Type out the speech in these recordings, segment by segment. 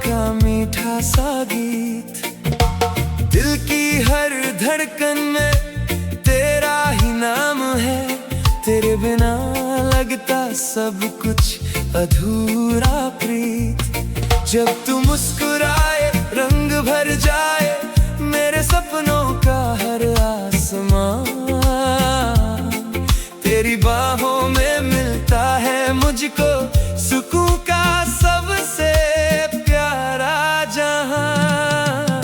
का मीठा सा गीत। दिल की हर धड़कन में तेरा ही नाम है। तेरे बिना लगता सब कुछ अधूरा प्रीत। जब तू मुस्कुराए रंग भर जाए मेरे सपनों का हर आसमां। तेरी बाहों में मिलता है मुझको सुकून का सबसे प्यारा जहां।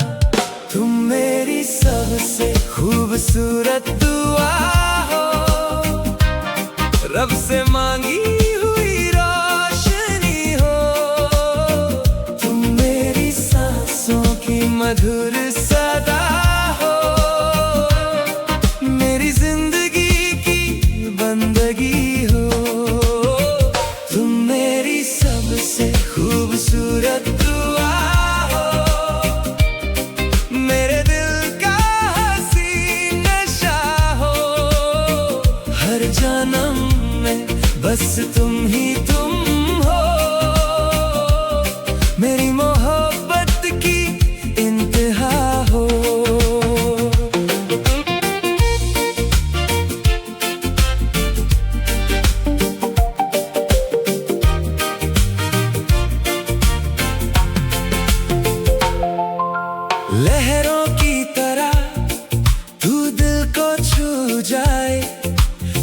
तुम मेरी सबसे खूबसूरत दुआ हो, रब से मांगी हुई रोशनी हो। तुम मेरी सांसों की मधुर सदा हो, मेरी जिंदगी की बंदगी हो। तुम मेरी सबसे खूबसूरत दुआ हो, मेरे दिल का हसीन नशा हो। हर जन्म में बस तुम ही तुम हो, मेरी मोहब्बत की इंतहा हो। लहरों की तरह तू दिल को छू जाए,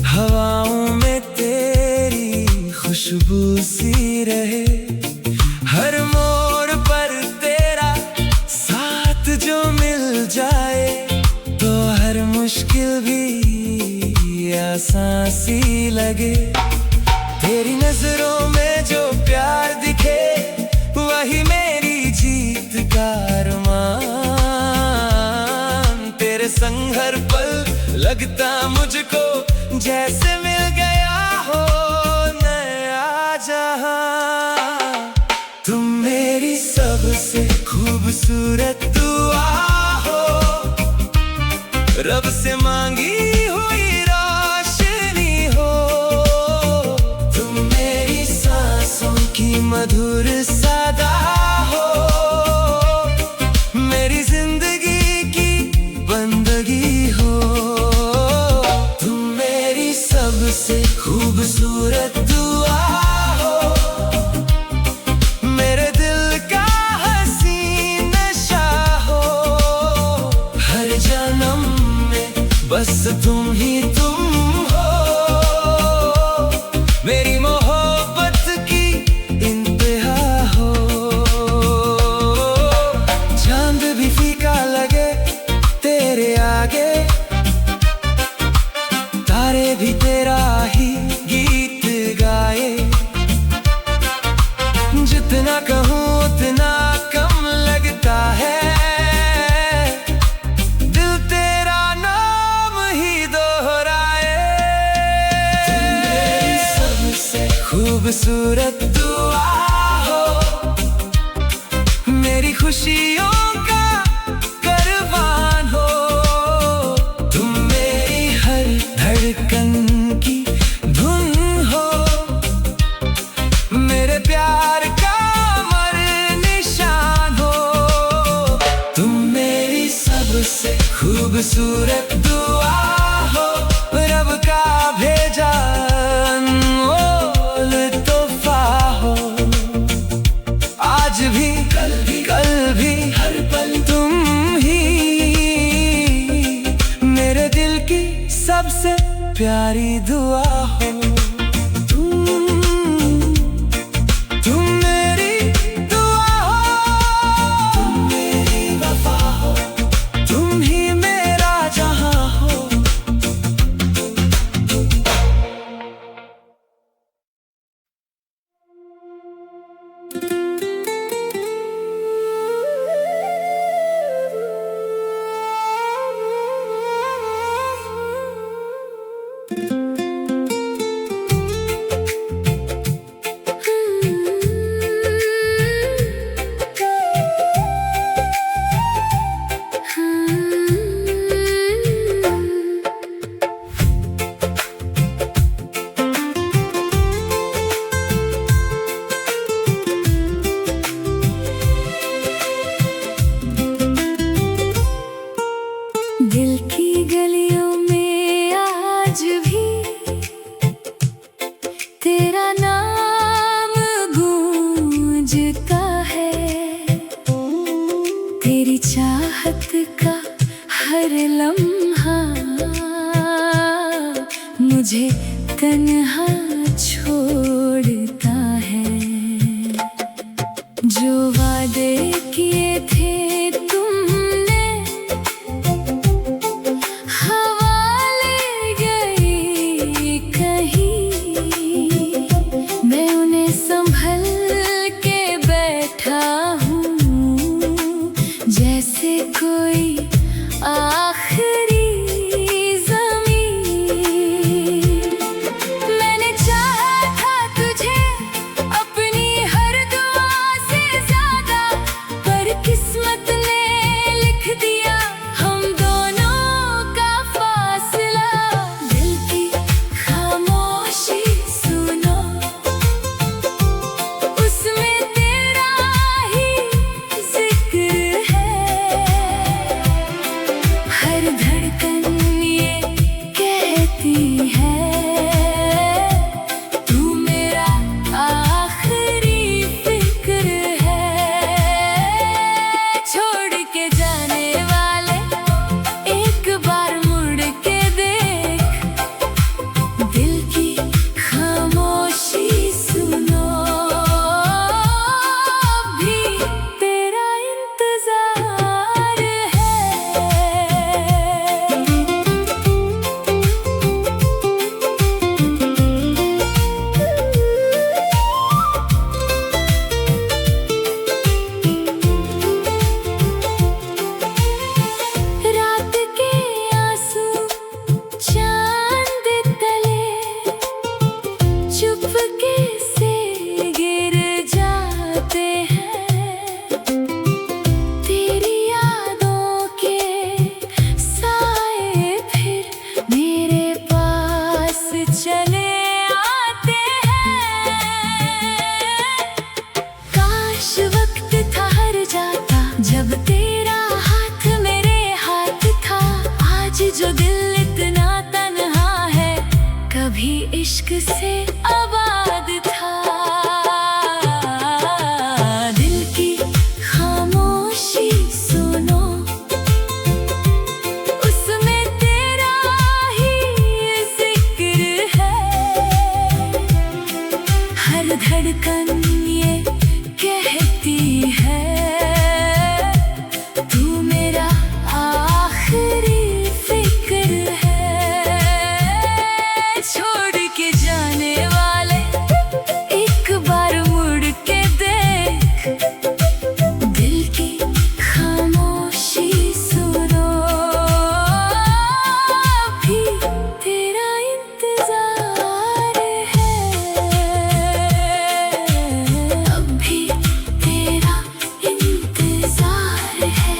हवाओं में तेरी खुशबू सी रहे। हर मोड़ पर तेरा साथ जो मिल जाए तो हर मुश्किल भी आसान सी लगे। तेरी नजरों में जो प्यार दिखे वही मेरी जीत का अरमान। तेरे संग हर पल लगता मुझको जैसे मिल गया हो नया जहां। तुम मेरी सबसे खूबसूरत दुआ हो, रब से मांगी हुई रोशनी हो। तुम मेरी सांसों की मधुर सदा हो, मेरी जिंदगी की बंदगी हो। तुम मेरी सबसे खूबसूरत दुआ हो, मेरे दिल का हसीन नशा हो। हर जन्म में बस तुम ही तुम हो, मेरी मोहब्बत की इंतहा हो। चांद भी फीका लगे तेरे आगे, तारे भी तेरा ही गीत गाए। जितना कहूँ उतना कम लगता है, दिल तेरा नाम ही दोहराए। तुम मेरी सबसे खूबसूरत दुआ हो, मेरी खुशियों का कारवां हो। तुम मेरी हर धड़कन की धुन हो, मेरे प्यार का अमर निशान हो। तुम मेरी सबसे खूबसूरत दुआ हो, रब का भेजा अनमोल तोहफा हो। आज भी कल भी हर पल तुम ही मेरे दिल की सबसे प्यारी दुआ हो। तुम मेरी दुआ हो, तुम मेरी वफा हो, तुम ही मेरा जहां हो। तन्हा छोड़ता है। जो वादे किए थे तुमने हवा ले गई कहीं, मैं उन्हें संभल के बैठा हूँ जैसे कोई आखिरी किस्मत ने लिख दिया हम दोनों का फासला। दिल की खामोशी सुनो, उसमें तेरा ही जिक्र है। हर धड़कन ये कहती है तू मेरा आखिरी फिक्र है। छोड़ के जाने वाले एक बार मुड़ के देख, दिल की खामोशी सुनो, भी तेरा इंतजार है। रात के आंसू चांद तले चुपके से गिर जाते हैं। तेरी यादों के साए फिर मेरे पास चले आते हैं। काश वक्त ठहर जाता जब तेरा हाथ मेरे हाथ था। आज जो दिल इतना तन्हा है कभी इश्क से आबाद था। दिल की खामोशी सुनो, उसमें तेरा ही जिक्र है। हर धड़कन ये कहती है तू मेरा आखिरी फिक्र है। छोड़ के जाने वाले एक बार मुड़ के देख, दिल की खामोशी सुनो, भी तेरा इंतजार है। अब भी तेरा इंतजार है।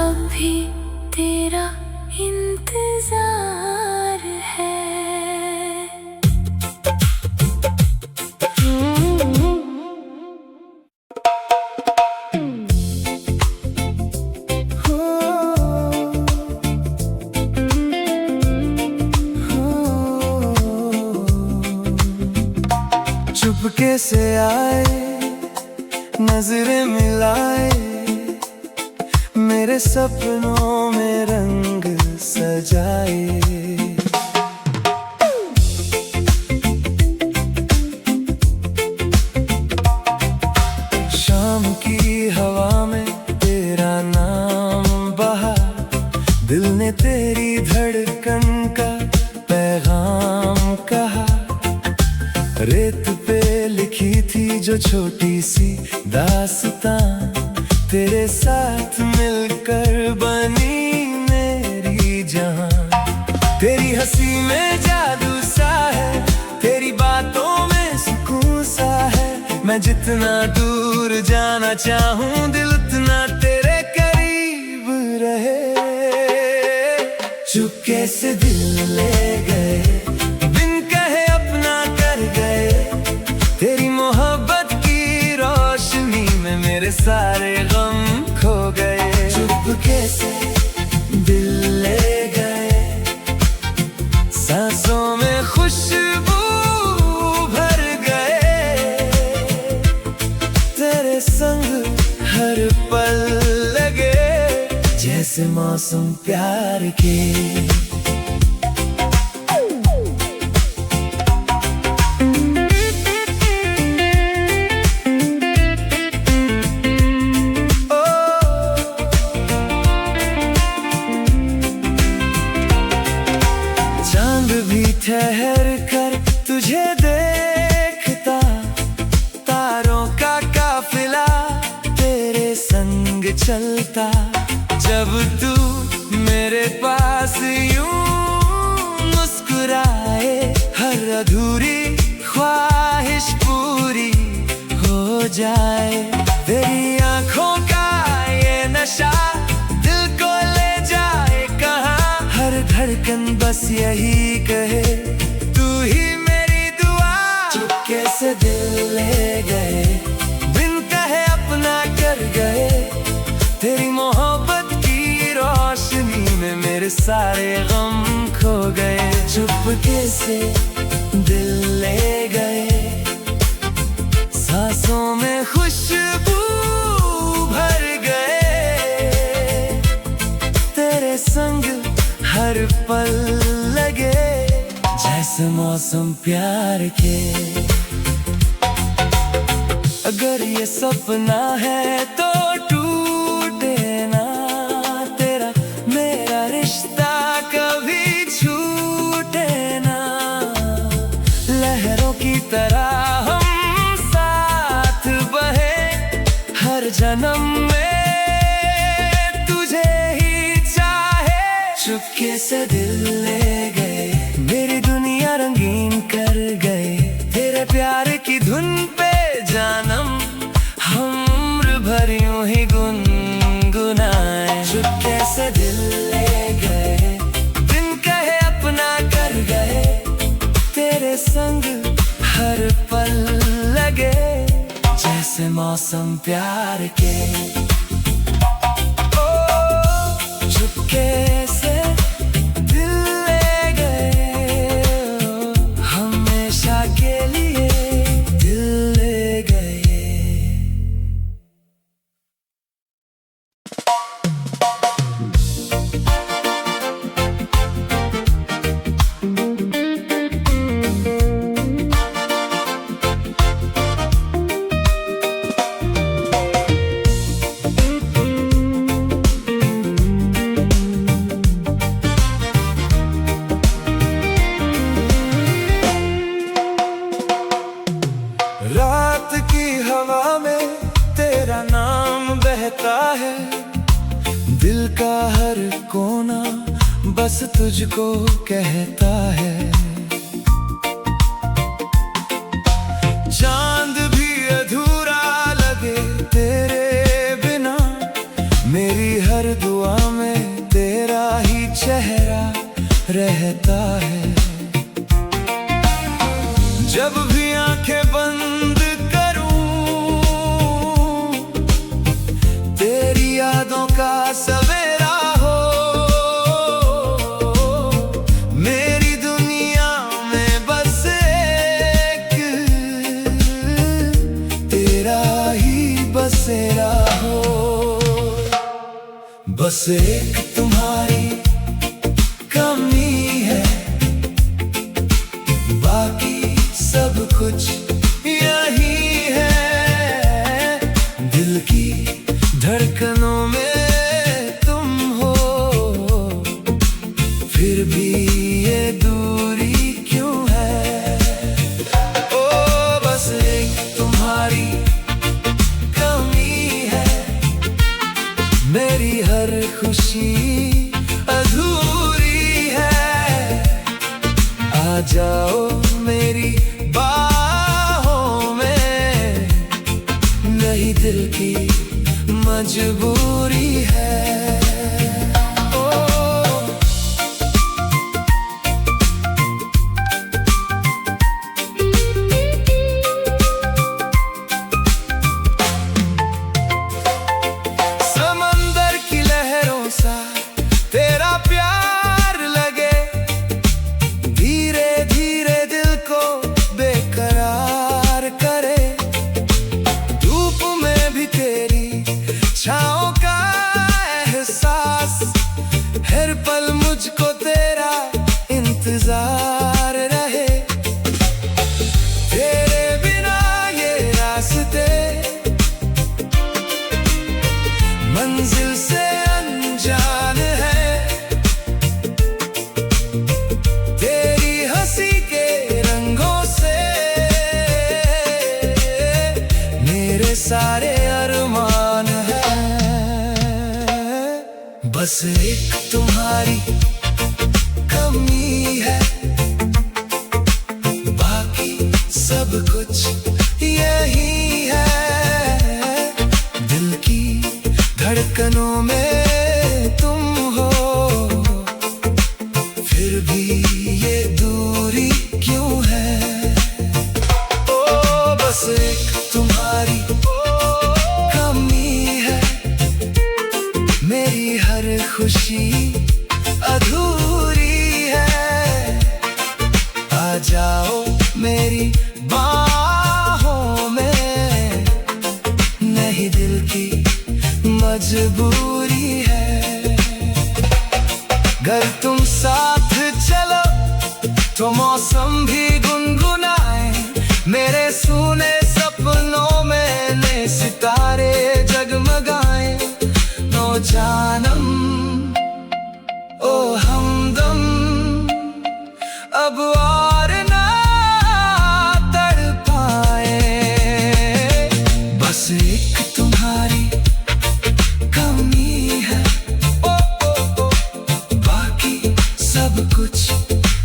अब भी तेरा इंतजार है। चुपके से आए नजरें मिलाए, मेरे सपनों में रंग सजाए। शाम की हवा में तेरा नाम बहा, दिल ने तेरी धड़कन का पैगाम कहा। रेत पे लिखी थी जो छोटी सी दास्तां, तेरे साथ मिलकर बनी मेरी जहां। तेरी हंसी में जादू सा है, तेरी बातों में सुकून सा है। मैं जितना दूर जाना चाहूं दिल उतना तेरे करीब रहे। चुपके से दिल ले गए, बिन कहे अपना कर गए। तेरी मोहब्बत की रोशनी में मेरे सारे गम खो गए। चुपके से दिल ले गए, सांसों में खुशबू भर गए। तेरे संग हर पल लगे जैसे मौसम प्यार के। जब तू मेरे पास यूं मुस्कुराए, हर अधूरी ख्वाहिश पूरी हो जाए। तेरी आंखों का ये नशा दिल को ले जाए कहाँ, हर धड़कन बस यही कहे तू ही मेरी दुआ। चुपके से दिल ले गए, बिन कहे अपना कर गए, तेरी मोहब्बत की रोशनी में मेरे सारे गम खो गए। चुपके से दिल ले गए, सांसों में खुशबू भर गए, तेरे संग हर पल लगे जैसे मौसम प्यार के। अगर ये सपना है तो टूटे ना, तेरा मेरा रिश्ता कभी छूटे ना। लहरों की तरह हम साथ बहे, हर जन्म में तुझे ही चाहे। चुपके से दिल ले गए, मेरी दुनिया रंगीन कर गए, तेरे प्यार की धुन पे जानम हम उम्र भर यूं ही गुनगुनाए। चुपके से दिल ले गए, बिन कहे अपना कर गए, तेरे संग हर पल लगे जैसे मौसम प्यार के। ओ चुपके से दिल ले गए, हमेशा के लिए दिल ले गए। रात की हवा में तेरा नाम बहता है, दिल का हर कोना बस तुझको कहता है। चांद भी अधूरा लगे तेरे बिना, मेरी हर दुआ में तेरा ही चेहरा रहता है। जब भी आंखें बंद करूं, तेरी यादों का सवेरा हो, मेरी दुनिया में बस एक तेरा ही बसेरा हो। बस एक तुम्हारी कमी है, बाकी सब कुछ यही है। दिल की धड़कनों में तुम हो, फिर भी ये दूरी क्यों है। ओ बस एक तुम्हारी कमी है, मेरी हर खुशी अधूरी है। आ जाओ मेरी बाहों में, नहीं दिल की मजबूरी है। समंदर की लहरों सा तेरा प्यार लगे, धीरे धीरे दिल को बेकरार करे। धूप में भी तेरी छाँव का एहसास, हर पल मुझको तेरा इंतजार रहे। तेरे बिना ये रास्ते मंजिल से अनजान है, तेरी हंसी के रंगों से मेरे सारे अरमान है। बस एक तुम्हारी कमी है, बाकी सब कुछ यही है। दिल की धड़कनों में तुम हो, फिर भी ये दूरी क्यों है? ओ बस एक तुम्हारी कमी है, मेरी हर खुशी अधूरी है। आ जाओ मेरी बाहों में, नहीं दिल की मजबूरी है। अगर तुम साथ चलो तो मौसम भी गुनगुनाए, मेरे सूने सपनों में नए सितारे जगमगाए। नो जानम ओ हमदम, अब और ना तड़पाए। बस एक तुम्हारी कमी है, ओ ओ ओ, बाकी सब कुछ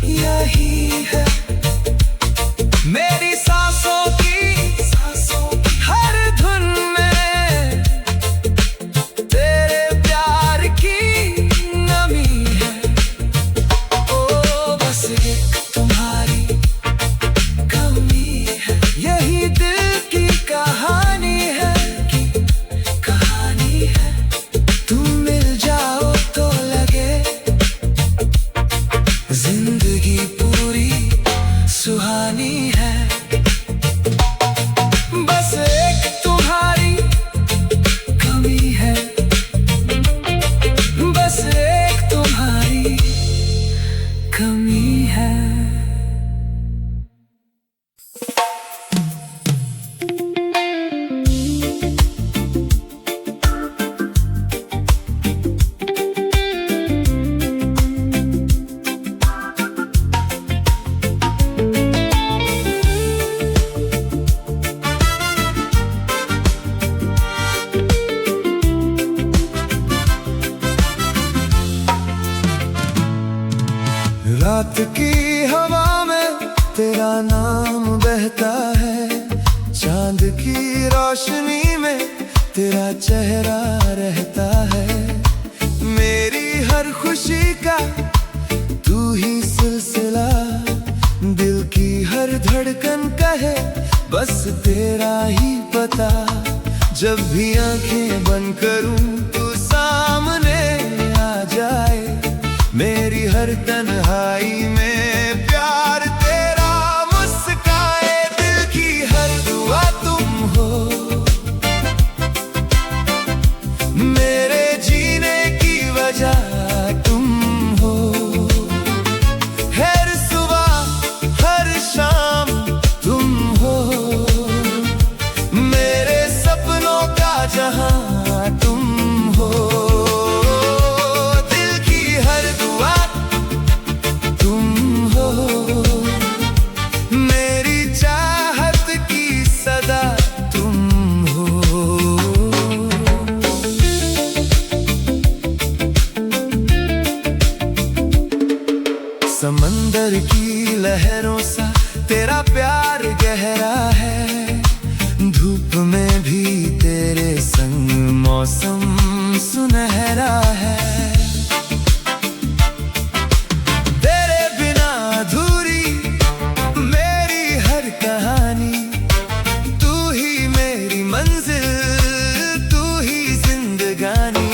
यही है। मेरी सांसों की हर धुन में तेरे प्यार की नमी है। ओ बस एक तुम्हारी कमी है, यही दिल की कहानी है, कहानी है। तुम मिल जाओ तो लगे जिंदगी पूरी सुहानी है। बस एक तुम्हारी कमी है, बस एक तुम्हारी कमी है। रात की हवा में तेरा नाम बहता है, चांद की रोशनी में तेरा चेहरा रहता है। मेरी हर खुशी का तू ही सिलसिला, दिल की हर धड़कन कहे बस तेरा ही पता। जब भी आंखें बंद करूं तू सामने आ जाए, मेरी हर तन्हाई में प्यार तेरा मुस्काए। दिल की हर दुआ तुम हो, मेरे जीने की वजह तुम हो। हर सुबह हर शाम तुम हो, मेरे सपनों का जहां तुम हो। समंदर की लहरों सा तेरा प्यार गहरा है, धूप में भी तेरे संग मौसम सुनहरा है। तेरे बिना अधूरी मेरी हर कहानी, तू ही मेरी मंजिल, तू ही जिंदगानी।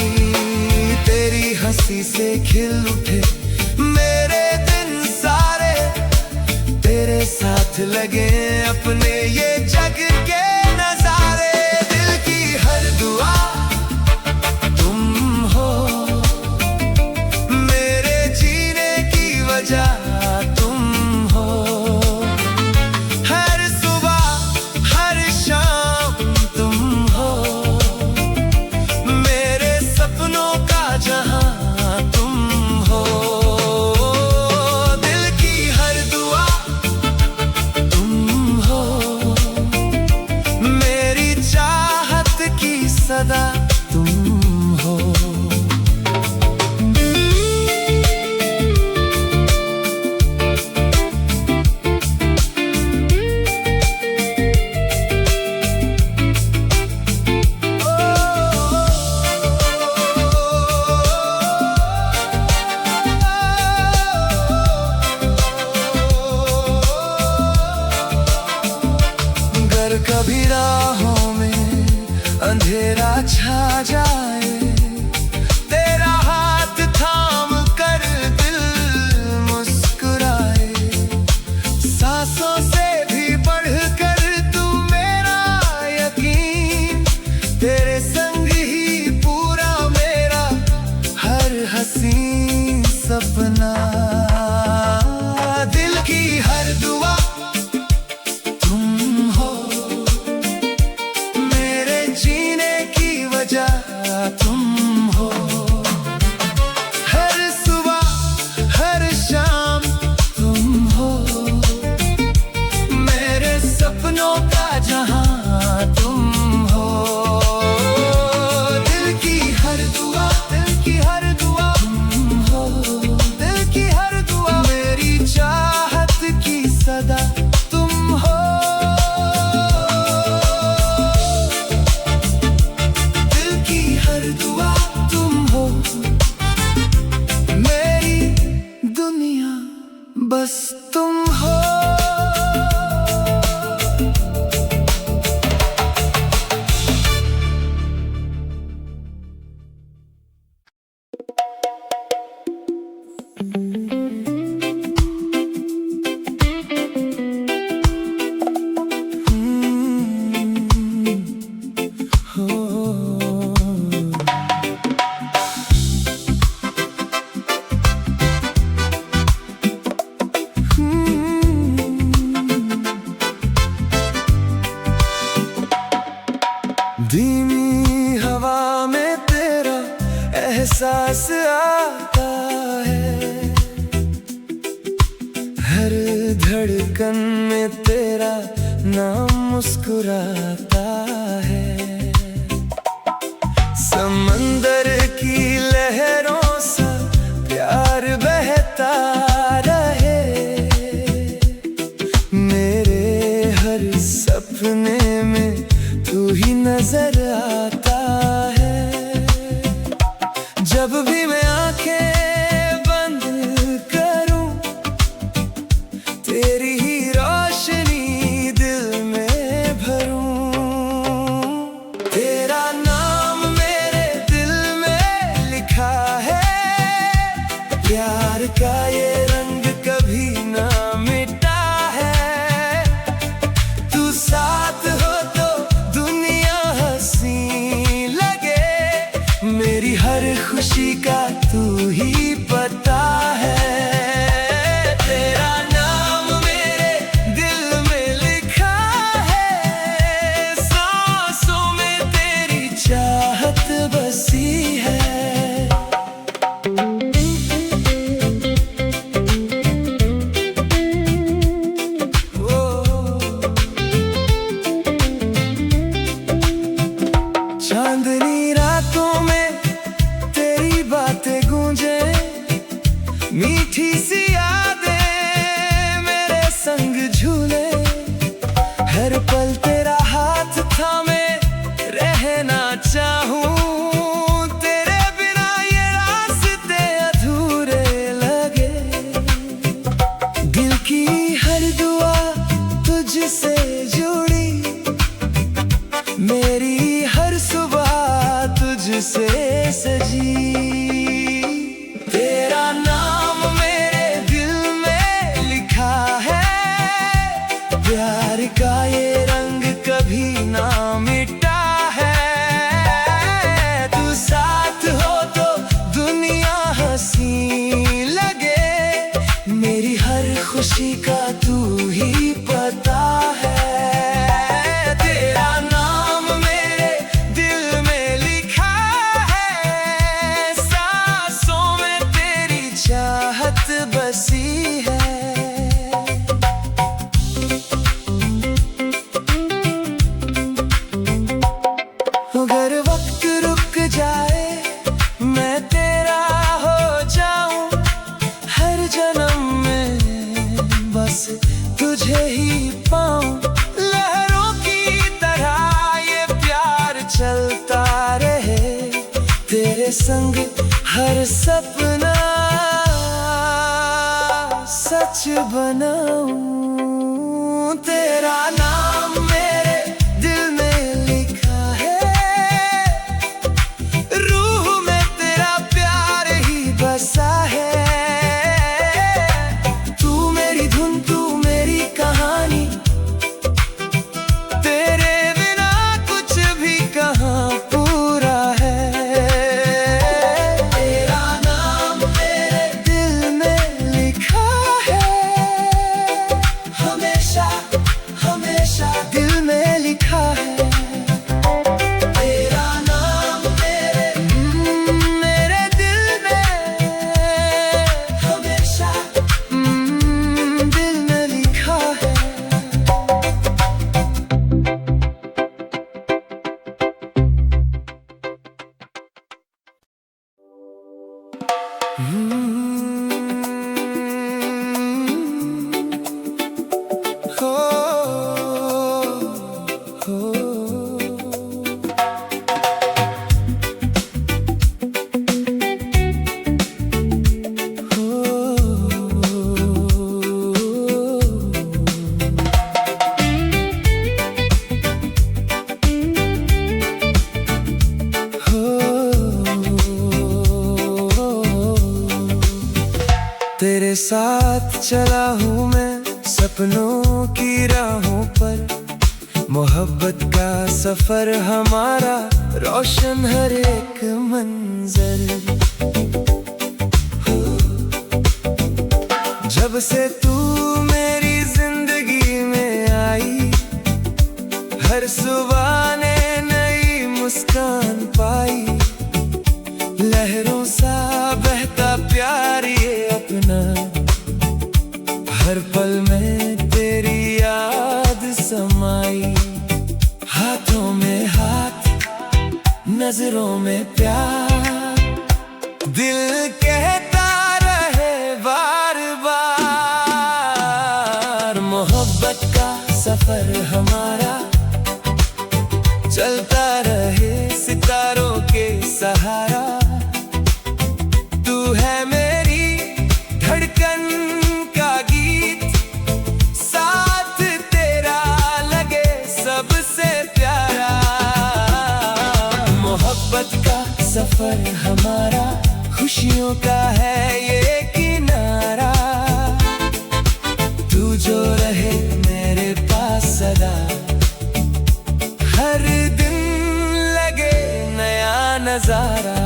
तेरी हंसी से खिल उठे मेरे साथ लगे अपने ये जग के नजारे। दिल की हर दुआ तुम हो, मेरे जीने की वजह तुम हो। हर सुबह हर शाम तुम हो, मेरे सपनों का जहां तुम हो। दिल की हर दुआ तुम कभी राहों में अंधेरा छा जाए, तेरा हाथ थाम कर दिल मुस्कुराए। सांसों से भी बढ़कर तू मेरा यकीन, तेरे संग ही पूरा मेरा हर हसीन सपना। दिल की हर दुआ तुम हो, मेरे जीने की वजह तुम हो। हर सुबह हर शाम तुम हो, मेरे सपनों का जहां तुम हो। दिल की हर दुआ, दिल की हर दुआ तुम हो, दिल की हर दुआ मेरी चाहत की सदा तुम हो। दिल की हर दुआ तुम हो, मेरी दुनिया बस तुम हो। धीमी हवा में तेरा एहसास आता है, हर धड़कन में तेरा नाम मुस्कुराता है। समंदर की लहरों सा प्यार बहता रहे, मेरे हर सपने में तू ही नजर आता है। जब भी मैं आंखें बंद करूं, तेरी ही रोशनी दिल में भरूं। तेरा नाम मेरे दिल में लिखा है, प्यार का ये रंग कभी ना मिटा है। तू साथ हो तो मेरी हर खुशी का तू ही पता है। तेरा नाम मेरे दिल में लिखा है, सांसों में तेरी चाहत बसी है। चांदनी रातों में तेरी बातें गूंजे, मीठी सी यादें मेरे संग झूले। हर पल तेरा हाथ थामे रहना चाहूं, तेरे बिना ये रास्ते अधूरे लगे। दिल की हर दुआ तुझसे जुड़ी, मेरी हर सुबह तुझसे सजी। तेरा नाम मेरे दिल में लिखा है, प्यार का ये रंग कभी ना मिटा है। तू साथ हो तो दुनिया हंसी लगे, मेरी हर खुशी का तू ही पता है। तेरा नाम मेरे दिल में लिखा है, सांसों में तेरी चाहत बसी है। अगर वक्त रुक जाए, मैं तेरा हो जाऊं हर जन्म में, बस तुझे ही पाऊं। लहरों की तरह ये प्यार चलता रहे, तेरे संग हर सपना सच बनाऊं। तेरा नाम मेरे साथ चला हूँ मैं सपनों की राहों पर। मोहब्बत का सफर हमारा रोशन हर एक मंजर। जब से तू मेरी जिंदगी में आई, हर सुबह ने नई मुस्कान पाई। लहरों सा बहता प्यार ये अपना, हर पल में तेरी याद समाई। हाथों में हाथ, नजरों में प्यार, दिल कहता रहे बार बार। मोहब्बत का सफर हमारा चलता रहे सितारों के सहारा। तू है मेरी धड़कन का गीत, साथ तेरा लगे सबसे प्यारा। मोहब्बत का सफर हमारा खुशियों का है ये किनारा। तू जो रहे मेरे पास सदा, हर दिन लगे नया नजारा।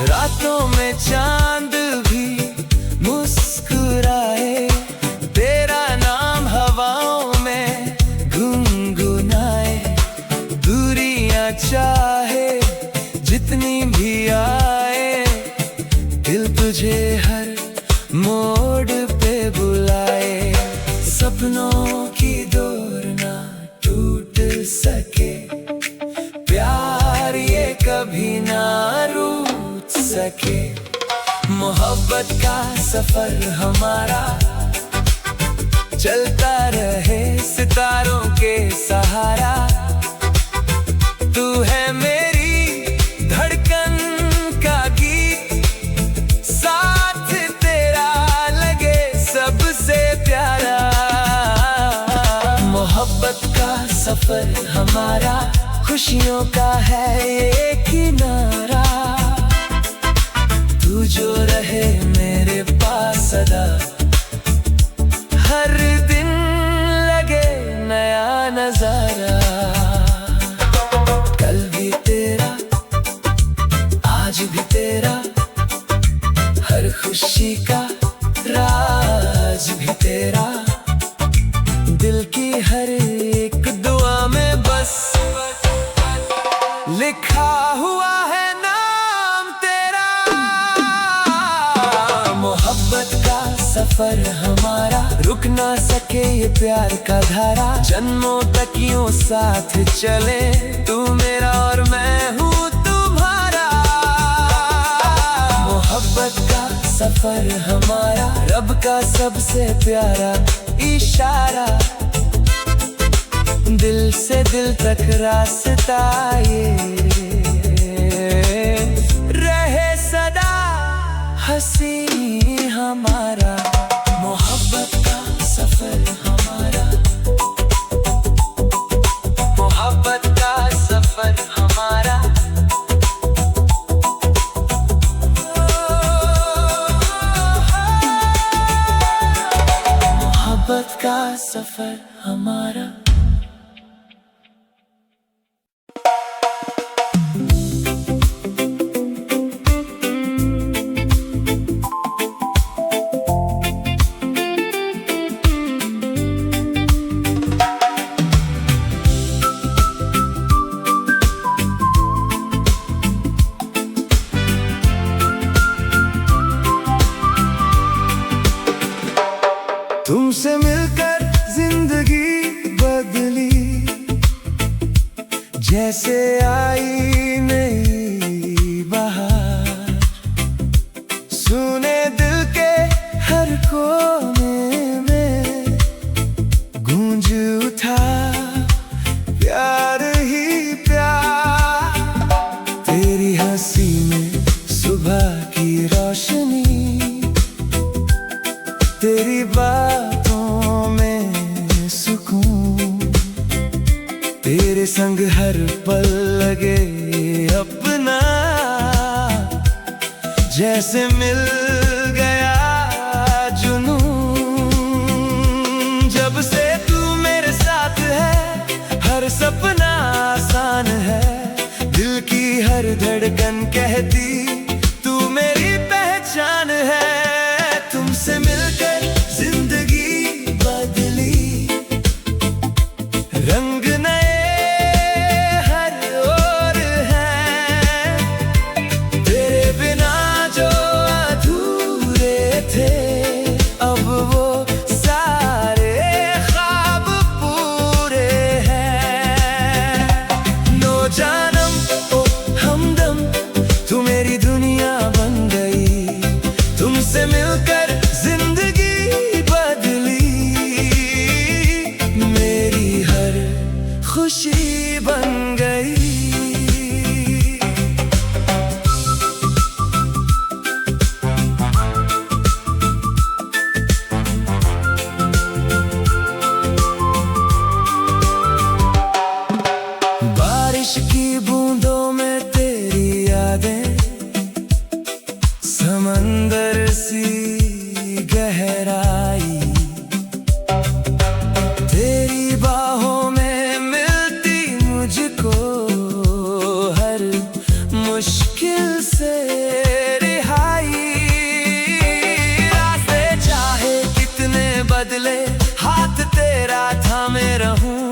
रातों में चांद भी मुस्कुराए, तेरा नाम हवाओं में गुनगुनाए। दूरियां चाहे जितनी भी आए, दिल तुझे हर मोड़ पे बुलाए। सपनों की डोर ना टूट सके, प्यार ये कभी ना रूठ सके। मोहब्बत का सफर हमारा चलता रहे सितारों के सहारा। तू है मेरी धड़कन का गीत, साथ तेरा लगे सबसे प्यारा। मोहब्बत का सफर हमारा खुशियों का है ये किनारा। तू जो रहे मेरे पास सदा, हर दिन लगे नया नजारा। कल भी तेरा, आज भी तेरा, हर खुशी का राज भी तेरा। दिल की हर एक दुआ में बस लिखा हुआ है नाम तेरा। मोहब्बत का सफर हमारा रुक ना सके ये प्यार का धारा। जन्मों तक यूं साथ चले, तू मेरा और मैं हूँ तुम्हारा। मोहब्बत का सफर हमारा रब का सबसे प्यारा इशारा। दिल से दिल तक रास्ता ये रहे सदा हंसी हमारा। मोहब्बत का सफर हमारा, मोहब्बत का सफर हमारा। मोहब्बत का सफर हमारा। तुमसे मिलकर जिंदगी बदली, जैसे आई नई बहार। सुने दिल के हर कोने में गूंज उठा प्यार ही प्यार। तेरी हंसी में सुबह की रोशनी, तेरी बातों में सुकून। तेरे संग हर पल लगे जैसे मिल गया जुनून। जब से तू मेरे साथ है हर सपना आसान है। दिल की हर धड़कन कहती तू मेरी पहचान है। तुमसे मिलकर जिंदगी बदली, रंग नए हर ओर हैं। तेरे बिना जो अधूरे थे अब वो सारे ख्वाब पूरे हैं। नो जानम ओ हमदम तू मेरी दुनिया बन गई। तुमसे मिलकर जिंदगी बदली, मेरी हर खुशी बन गई। बारिश की बूंदों में तेरी यादें, समंदर सी गहराई। तेरी बाहों में मिलती मुझको हर मुश्किल से रिहाई। रास्ते चाहे कितने बदले हाथ तेरा थामे रहूं।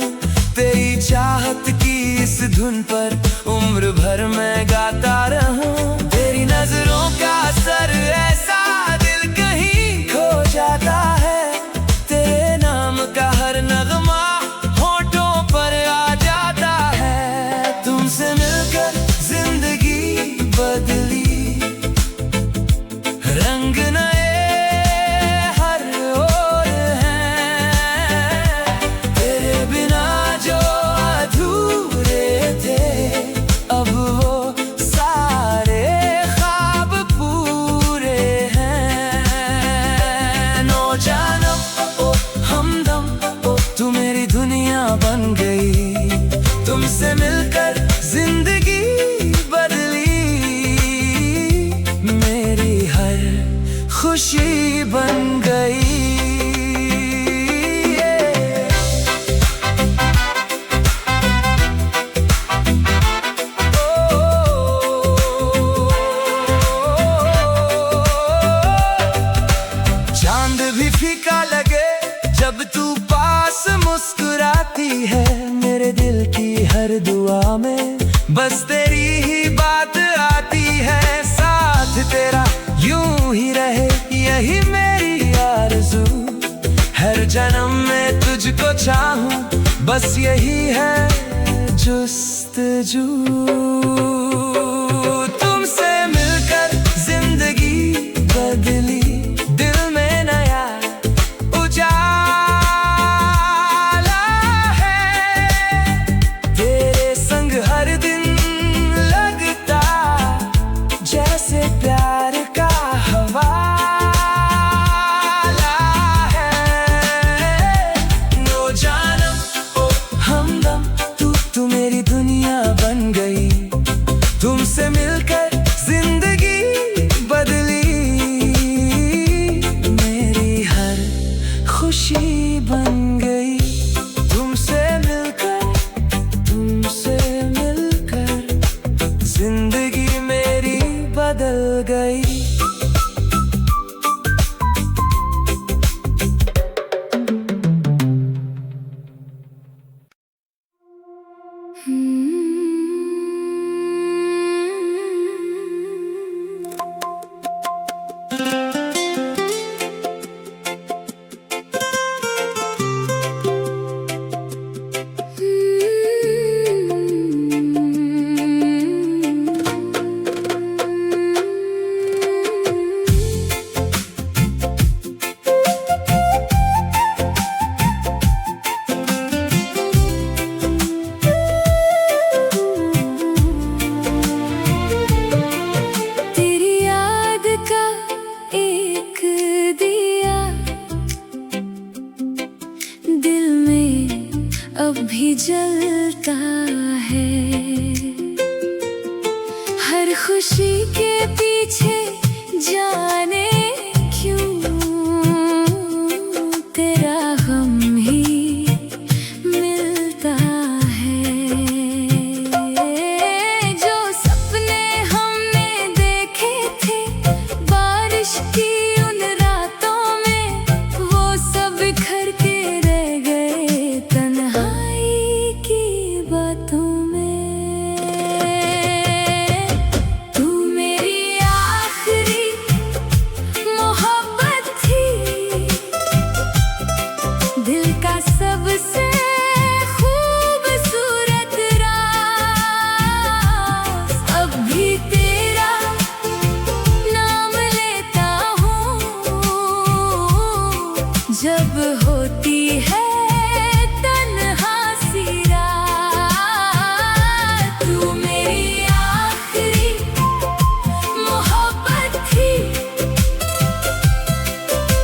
तेरी चाहत की इस धुन पर उम्र भर मैं गाता रहूं। तेरी नजरों का असर ऐसा दिल कहीं खो जाता है। तेरे नाम का हर नगमा होठों पर आ जाता है। तुमसे मिलकर जिंदगी बदली, रंग नए हर ओर हैं। तेरे बिना जो अधूरे थे अब वो सारे ख्वाब पूरे हैं। नो जानम ओ हमदम ओ तू मेरी दुनिया बन गई। तुमसे मिलकर जिंदगी बदली, मेरी हर खुशी बन गई। चांद भी फीका लगे जब तू पास मुस्कुराती है। मेरे दिल की हर दुआ में बस तेरी ही बात आती है। साथ तेरा यूं ही रहे यही मेरी आरज़ू। हर जन्म में तुझको चाहूं बस यही है जुस्तजू। तुमसे मिलकर जिंदगी बदली, दिल में नया उजाला है। तेरे संग हर दिन लगता जैसे प्यार का हवाला है। नो जानम ओ हमदम तू मेरी दुनिया बन गई। तुमसे मिलकर जिंदगी बदली, मेरी हर खुशी बन गई। तुमसे मिलकर जिंदगी मेरी बदल गई। भी जलता है। हर खुशी के पीछे जब होती है तन्हा सी रात, तू मेरी आखिरी मोहब्बत थी।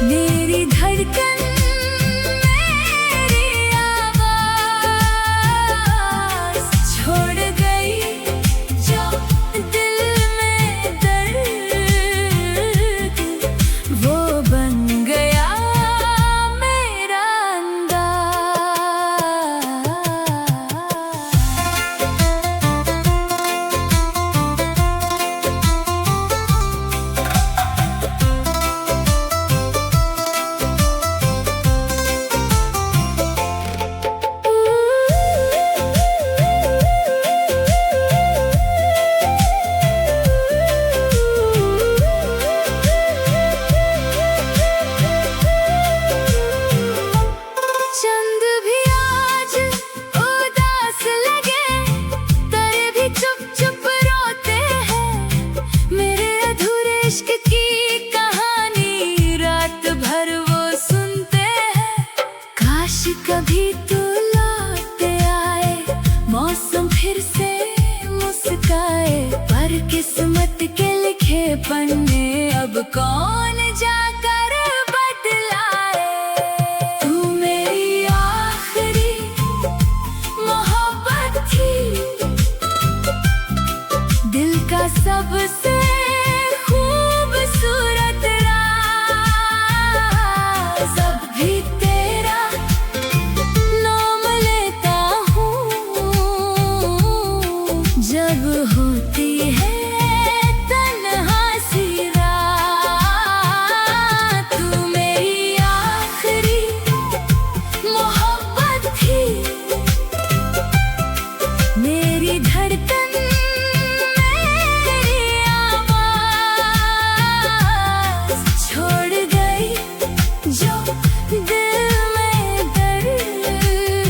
मेरी धड़कन, मेरी आवाज़ छोड़ गई जो दिल में दर्द, वो बन गया मेरा चंद भी आज उदास लगे, तारे भी चुप चुप रोते हैं। मेरे अधूरे इश्क की कहानी रात भर वो सुनते हैं। काश कभी तू लौट आए, मौसम फिर से मुस्काए, पर किस्मत के लिखे पन्ने अब कौन जाकर बदलाए। तू मेरी आखिरी मोहब्बत थी, दिल का सबसे खूबसूरत राज। अब भी तेरा नाम लेता हूँ जब होती है तन्हा सी रात। तू मेरी आखिरी मोहब्बत थी। मेरी धड़कन, मेरी आवाज़ छोड़ गई जो दिल में दर्द,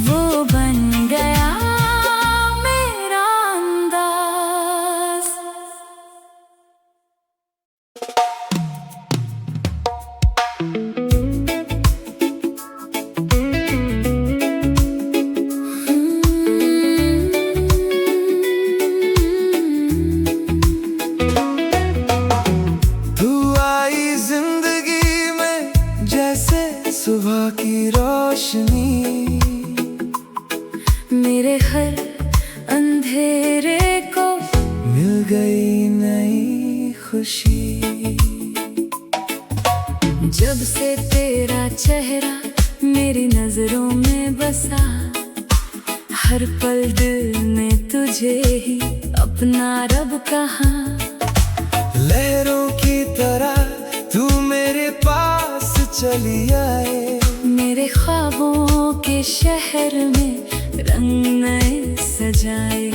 वो बन गया मेरा अंदाज़। तू आई जिंदगी में जैसे सुबह की रोशनी, मेरे हर अंधेरे को मिल गई नई खुशी। जब से तेरा चेहरा मेरी नजरों में बसा, हर पल दिल ने तुझे ही अपना रब कहा। लहरों की तरह तू मेरे पास चली आए, मेरे ख्वाबों के शहर में रंग नए सजाए।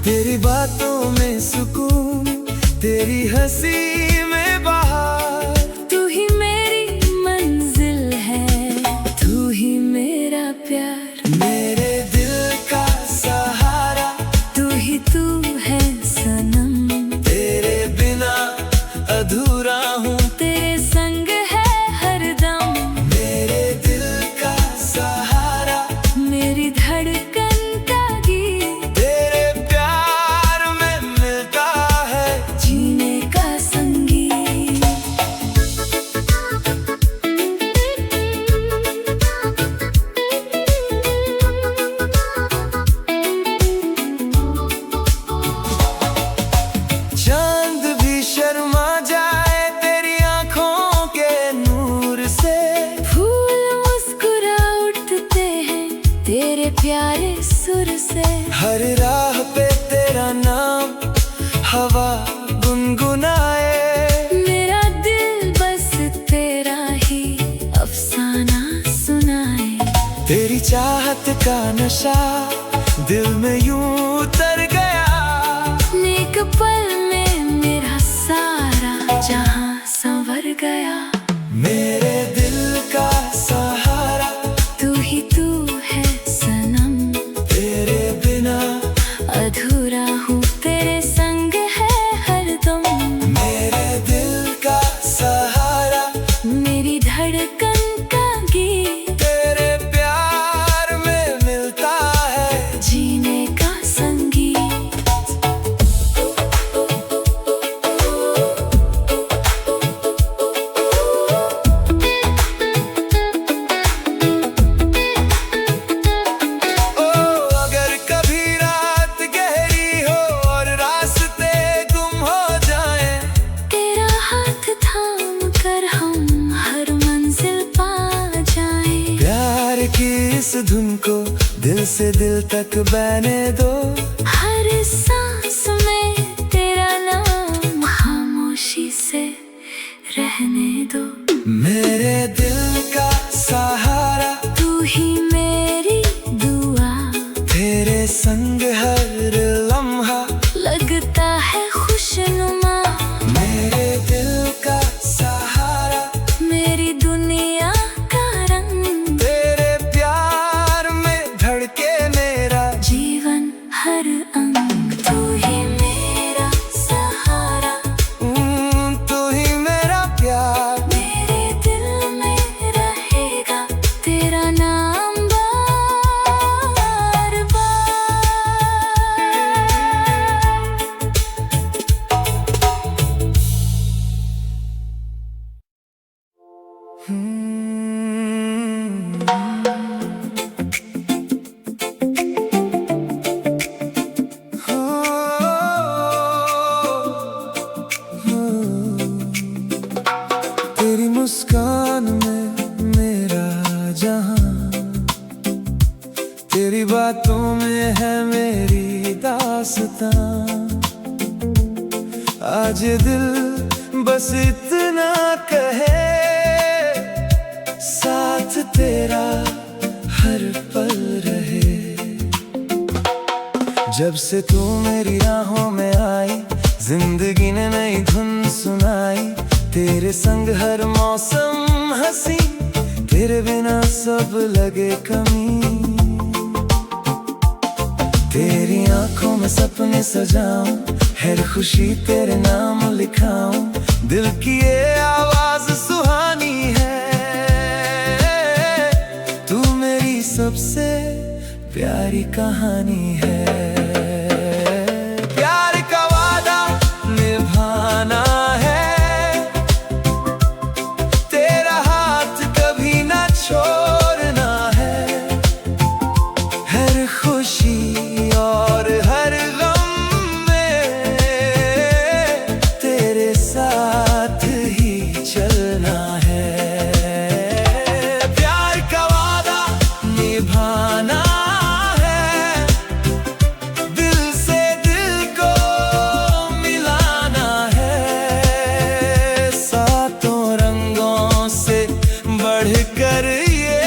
तेरी बातों में सुकून, तेरी हंसी में बहार। तू ही मेरी मंजिल है, तू ही मेरा प्यार, मेरे दिल का सहारा, तू ही तू है सनम। तेरे बिना अधूरा हूँ, तेरे संग है हरदम। मेरे दिल का सहारा, मेरी धड़कन का गीत, तेरे प्यार में मिलता है जीने का संगीत। चांद भी शर्मा जाए तेरी आंखों के नूर से, फूल मुस्कुरा उठते हैं तेरे प्यारे सुर से। हर राह पे तेरा नाम हवा गुनगुनाए। मेरा दिल बस तेरा ही अफसाना सुनाए। तेरी चाहत का नशा दिल में यूं उतर गया, नेक पल में मेरा सारा जहां संवर गया। मेरे दिल का सहारा, तू ही तू है सनम। तेरे बिना अधूरा हूँ, तेरे संग है हरदम। मेरे दिल का सहारा, मेरी धड़कन धुन को दिल से दिल तक बहने दो। हर सांस में तेरा नाम खामोशी से रहने दो। मेरे दिल का सहारा तू ही मेरी दुआ, तेरे संग हर लम्हा लगता है खुशनुमा। मेरे दिल का सहारा मेरी दुनिया का रंग, तेरे प्यार में धड़के मेरा जीवन हर अंग। तू ही मेरा सहारा, तू ही मेरा प्यार। मेरे दिल में रहेगा तेरा नाम बार बार। तेरी मुस्कान में मेरा जहां, तेरी बातों में है मेरी दास्तां। आज दिल बस इतना कहे, साथ तेरा हर पल रहे। जब से तू मेरी राहों में आई, जिंदगी ने नई धुन सुनाई। तेरे संग हर मौसम हंसी, तेरे बिना सब लगे कमी। तेरी आंखों में सपने सजाऊं, हर खुशी तेरे नाम लिखाऊं। दिल की ये आवाज सुहानी है, तू मेरी सबसे प्यारी कहानी है। प्यार का वादा निभाना है, तेरा हाथ कभी ना छोड़ना है। हर खुशी और हर गम में तेरे साथ ही चलना है। प्यार का वादा निभाना है, दिल से दिल को मिलाना है। सातों रंगों से बढ़कर ये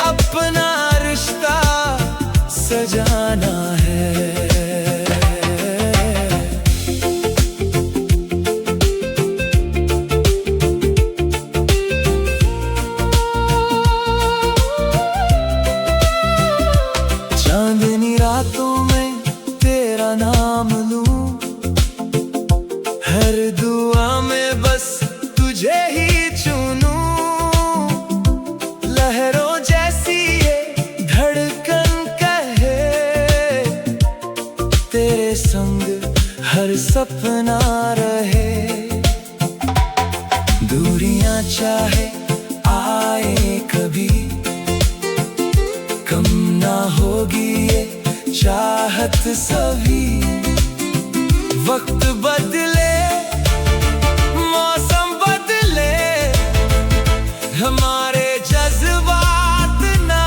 अपना रिश्ता सजाना है। चांदनी रातों में तेरा नाम लूं, हर दुआ में बस तुझे ही चुनूं। लहरों जैसी ये धड़कन कहे, तेरे संग हर सपना रहे। दूरियां चाहे आए कभी, कम ना होगी ये चाहत सभी। वक्त बदले, मौसम बदले, हमारे जज्बात ना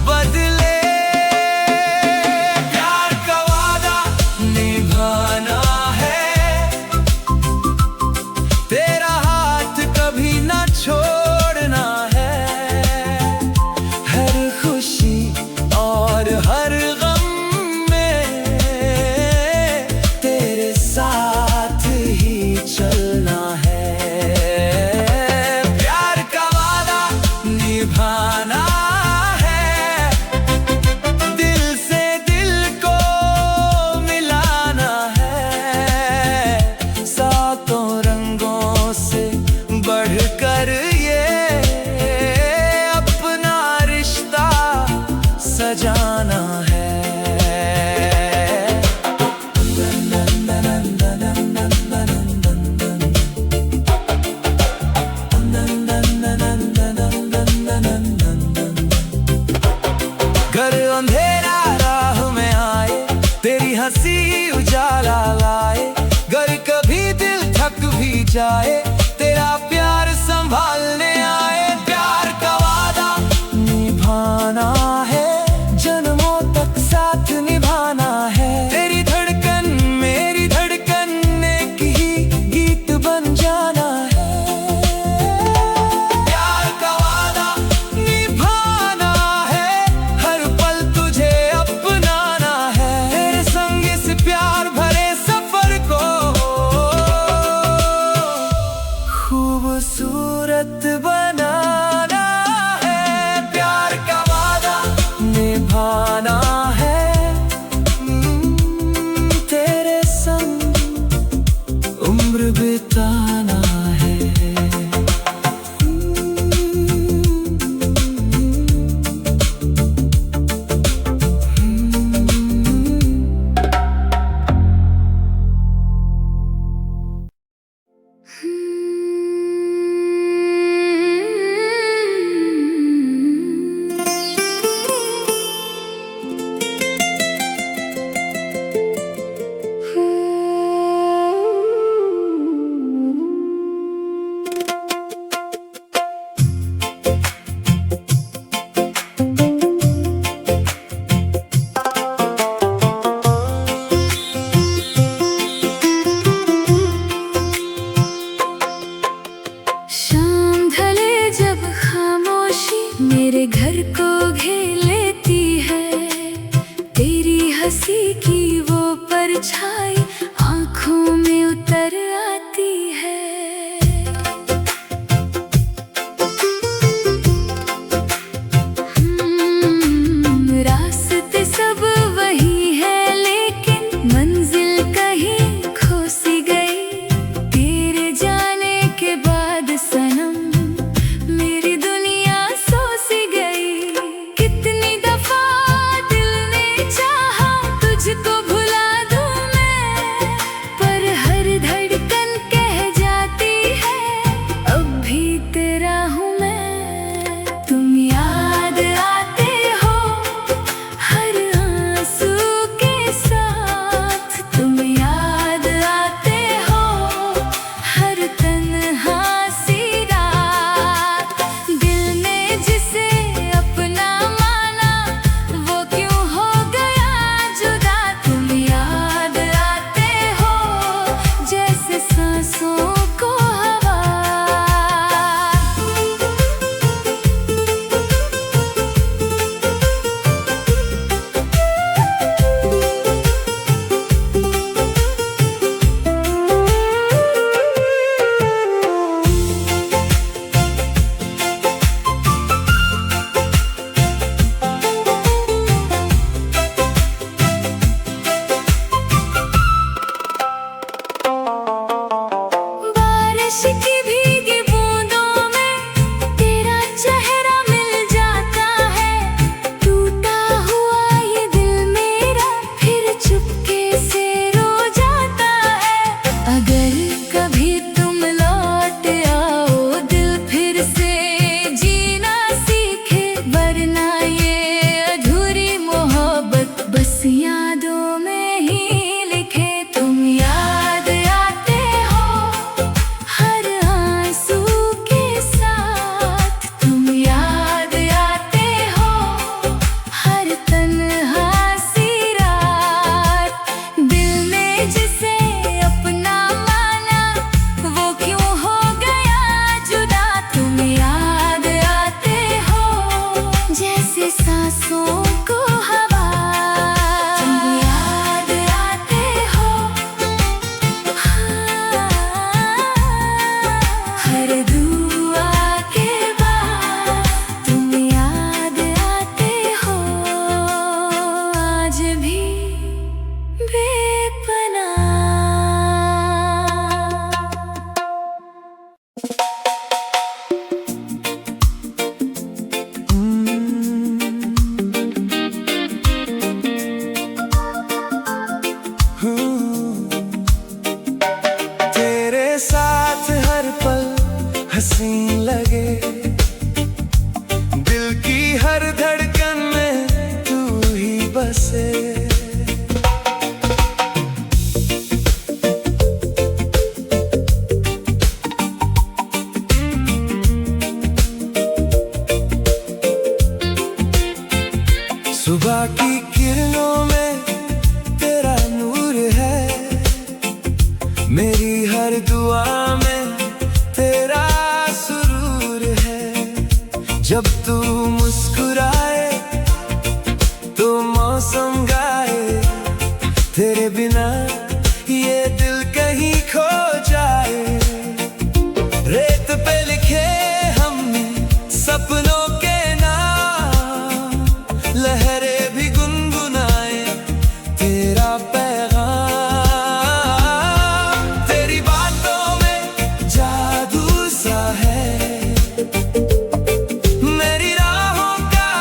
बदले। प्यार का वादा निभाना है, तेरा हाथ कभी ना छोड़ना है। हर खुशी और हर गम में तेरे साथ ही चलना है। प्यार का वादा निभाना है, दिल से दिल को मिलाना है। सातों रंगों से बढ़कर ये अपना रिश्ता सजाना है। घर अंधेरा राह में आए, तेरी हंसी उजाला लाए। घर कभी दिल थक भी जाए, तेरा प्यार संभालने आए। प्यार का वादा निभा खूबसूरत बनाना है, प्यार का वादा निभाना है, तेरे संग उम्र बिताना है। शाम ढले जब खामोशी मेरे घर को घेर लेती है, तेरी हंसी की वो परछाई आंखों में उतर आती है। रास्ते सब वही है लेकिन मंजिल कहीं खो सी गई, तेरे जाने के बाद सनम मेरी दुनिया सो सी गई। कितनी दफा दिल ने चाहा तुझको भुला दूं मैं, पर हर धड़कन कह जाती है अब भी तेरा हूँ मैं। तुम याद आते हो हर आंसू के साथ, तुम याद आते हो हर तन्हा सी रात। दिल ने जिसे अपना माना वो क्यों हो गया जुदा, तुम याद आते हो जैसे सांसों को हवा। बारिश की भीगी बूंदों में तेरा चेहरा मिल जाता है, टूटा हुआ ये दिल मेरा फिर चुपके से रो जाता है। अगर कभी तुम लौट आओ दिल फिर से जीना सीखे, वरना ये अधूरी मोहब्बत बस यादों में ही लिखे। तुम याद आते हो हर आंसू के साथ, तुम याद आते हो हर तन्हा सी रात। दिल ने जिसे अपना माना वो क्यों हो गया जुदा, तुम याद आते हो जैसे सांसों को हवा। तुम याद आते हो हर दुआ के बाद, तुम याद आते हो आज भी बेपनाह। तेरे साथ हर पल हसीन लगे, दिल की हर धड़कन में तू ही बसे। सुबह की किरणों में तेरा नूर है, मेरी हर दुआ में तेरा सुरूर है। जब तू मुस्कुराए तो मौसम गाए, तेरे बिना ये दिल कहीं खो जाए। रे पे लिखे हमने सपनों के नाम, लहरें भी गुनगुनाए तेरा पैगाम। तेरी बातों में जादू सा है, मेरी राहों का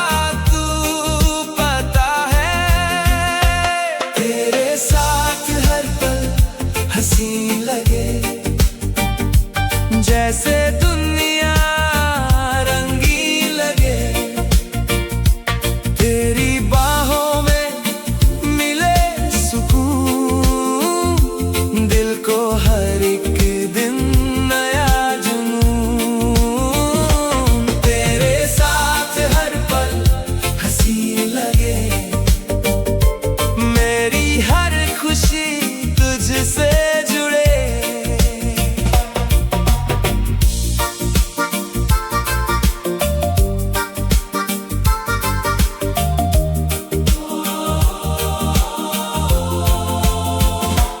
तू पता है। तेरे साथ हर पल हंसी लगे, जैसे दुनिया रंगीन लगे। तेरी बाहों में मिले सुकून, दिल को हर एक दिन नया जुनून। तेरे साथ हर पल हंसी लगे, मेरी हर खुशी तुझसे जुड़े।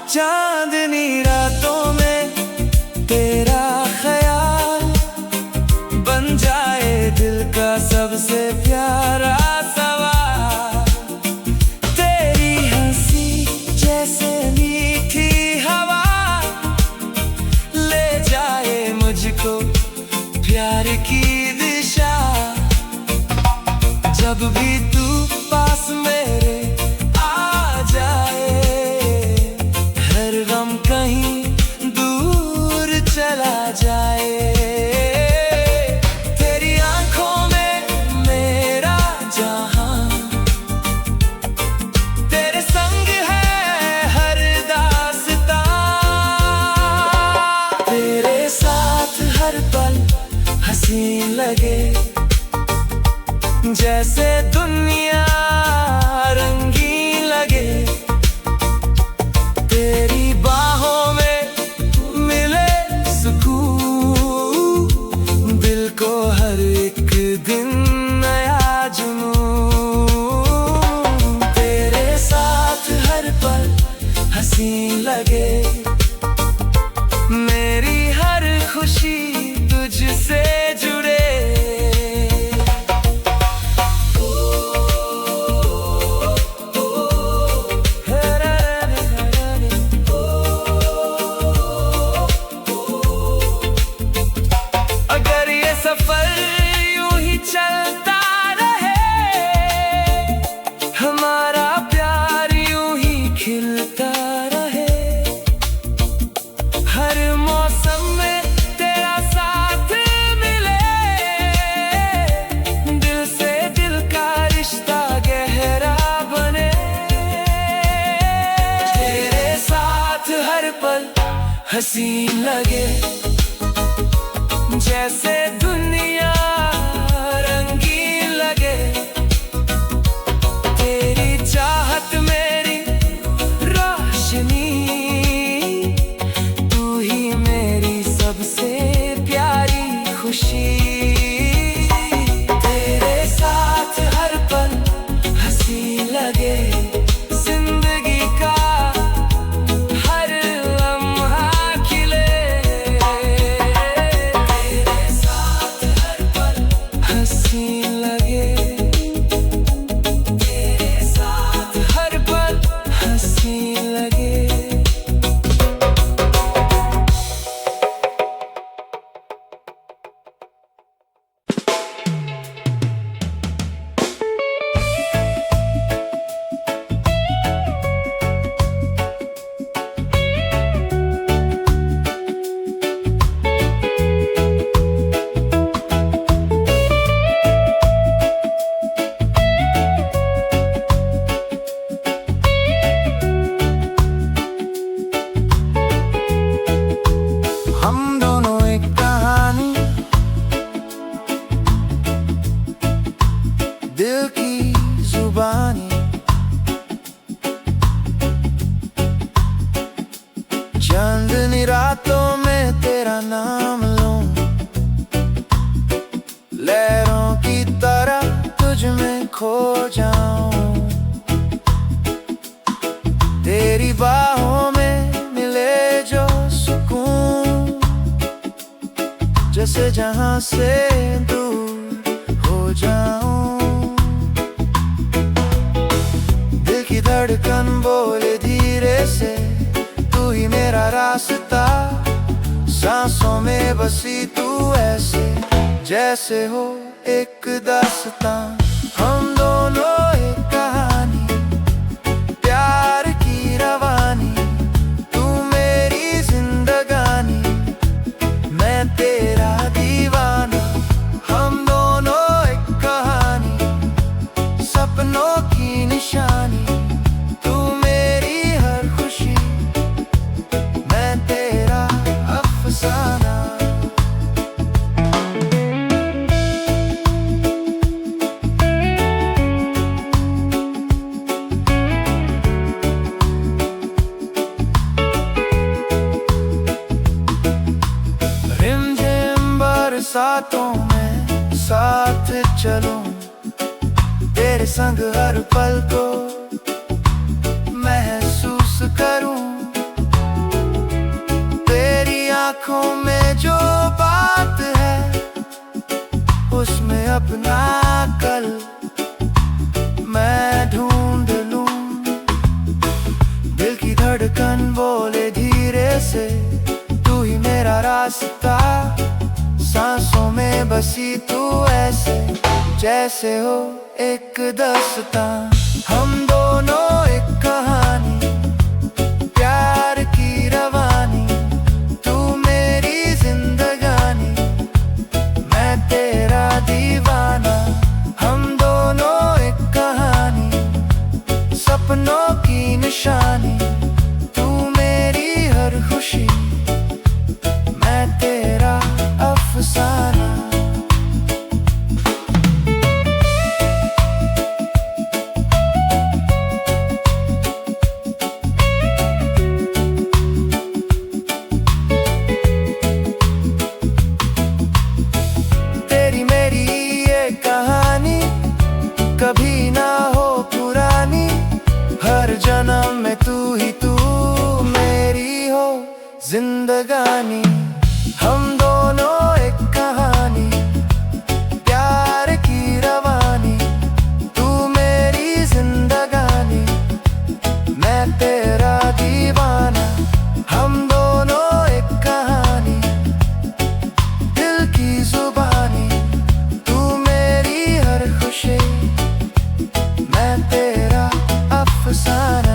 चांदनी रातों में तेरा ख्याल बन जाए दिल का सबसे प्यारा सवाल। तेरी हंसी जैसे मीठी हवा ले जाए मुझको प्यार की दिशा। जब भी तू पास मेरे आ जाए, हर गम कहीं दूर चला जाए। तेरी आंखों में मेरा जहां, तेरे संग है हर दास्तां। तेरे साथ हर पल हंसी लगे, जैसे दुनिया रंगीन लगे। तेरी बाहों में मिले सुकून, दिल को हर एक दिन नया जुनून। तेरे साथ हर पल हंसी लगे, मेरी हर खुशी तुझसे जुड़े। अगर ये सफर यूं ही चलता रहे, हमारा प्यार यूं ही खिलता रहे। हर मौसम में तेरा साथ मिले, दिल से दिल का रिश्ता गहरा बने। तेरे साथ हर पल हंसी लगे, जैसे दुनिया रंगीन लगे। तेरी चाहत मेरी रोशनी, तू ही मेरी सबसे प्यारी खुशी। तेरे साथ हर पल हंसी लगे, जिंदगी का हर लम्हा खिले। तेरे साथ जैसे जहां से दूर हो जाऊं। दिल की धड़कन बोले धीरे से, तू ही मेरा रास्ता। सांसों में बसी तू ऐसे, जैसे हो एक दास्तां। हम दोनों एक कहानी, प्यार की रवानी। तू मेरी जिंदगानी, मैं तेरा दीवाना। हम दोनों एक कहानी, सपनों की निशानी। तू मेरी हर खुशी, मैं तेरा अफसाना। साथों में साथ चलूं, तेरे संग हर पल को महसूस करूं। तेरी आंखों में जो बात है, उसमें अपना कल मैं ढूंढ लूं। दिल की धड़कन बोले धीरे से, तू ही मेरा रास्ता। सांसों में बसी तू ऐसे, जैसे हो एक दास्तां। हम दोनों एक कहानी, प्यार की रवानी। तू मेरी जिंदगानी, मैं तेरा दीवाना। हम दोनों एक कहानी, सपनों की निशानी। तू मेरी हर खुशी, मैं तेरा अफसाना। तेरी मेरी ये कहानी कभी ना हो पुरानी। हर जन्म में तू ही तू मेरी हो जिंदगानी। हम दोनों एक कहानी, प्यार की रवानी। तू मेरी जिंदगानी, मैं तेरा दीवाना। हम दोनों एक कहानी, दिल की जुबानी। तू मेरी हर खुशी, मैं तेरा अफसाना।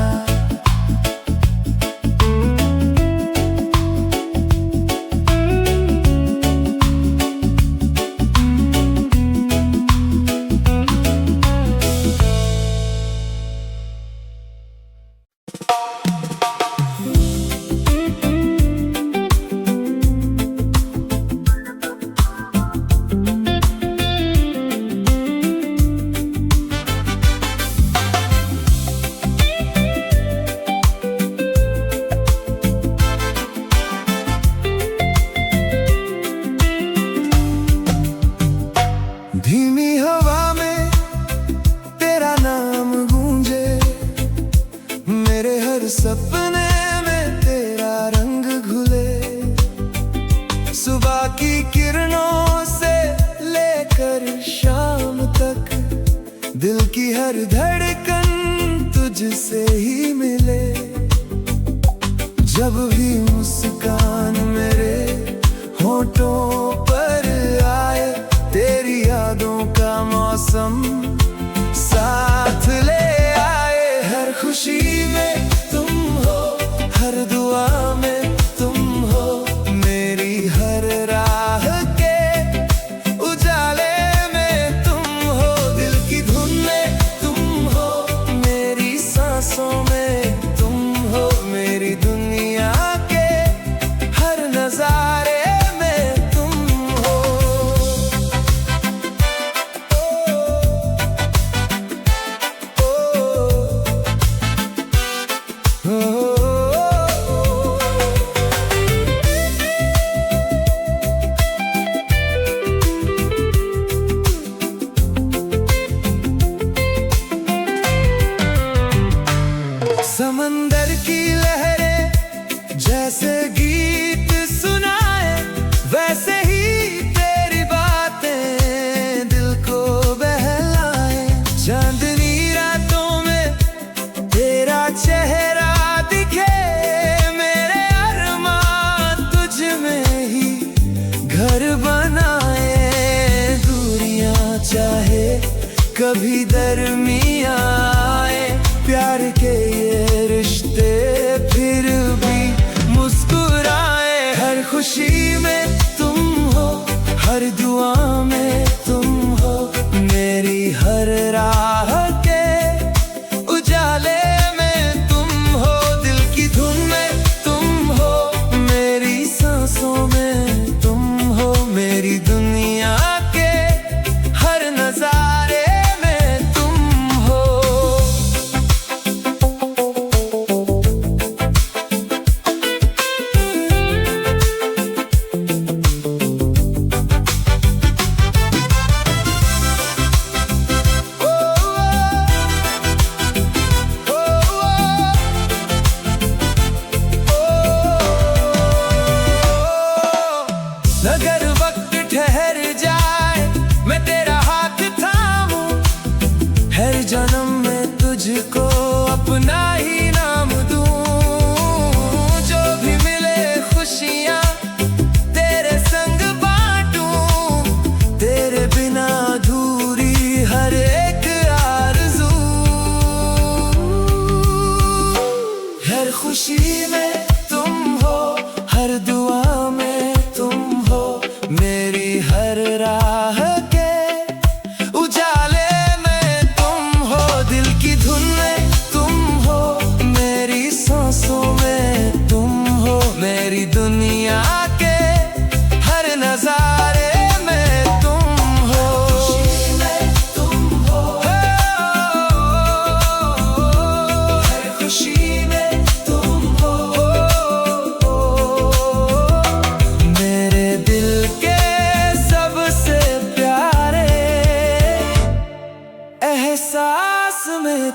धीमी हवा में तेरा नाम गूंजे, मेरे हर सपने में तेरा रंग घुले। सुबह की किरणों से लेकर शाम तक, दिल की हर धड़कन तुझसे ही मिले। जब भी मुस्कान मेरे होठों पर आए, तेरी यादों का मौसम साथ ले आए। हर खुशी में तुम हो, हर दुआ में तुम हो। मेरी हर राह के उजाले में तुम हो। दिल की धुन में तुम हो, मेरी सांसों में तुम हो। मेरी दुनिया के हर नजारे में तुम हो। कभी दरमिया आए प्यार के ये रिश्ते, फिर भी मुस्कुराए। हर खुशी में तुम हो, हर दुआ में तुम हो, मेरी हर राह के उजाले में तुम हो। दिल की धुन में तुम हो, मेरी सांसों में तुम हो, मेरी दुनिया के हर नजारे में तुम हो। अगर वक्त ठहर जाए मैं तेरा हाथ थामूं, हर जन्म में तुझको अपना ही नाम दूं। जो भी मिले खुशियाँ तेरे संग बांटूं, तेरे बिना अधूरी हर एक आरज़ू। हर खुशी में तुम हो, हर दुआ में तुम हो, मेरी हर राह के उजाले में तुम हो। दिल की धुन में तुम हो, मेरी सांसों में तुम हो, मेरी दुनिया के हर नजारे में तुम हो। खुशी में तुम हो, हर खुशी में तुम हो, मेरे दिल के सबसे प्यारे एहसास में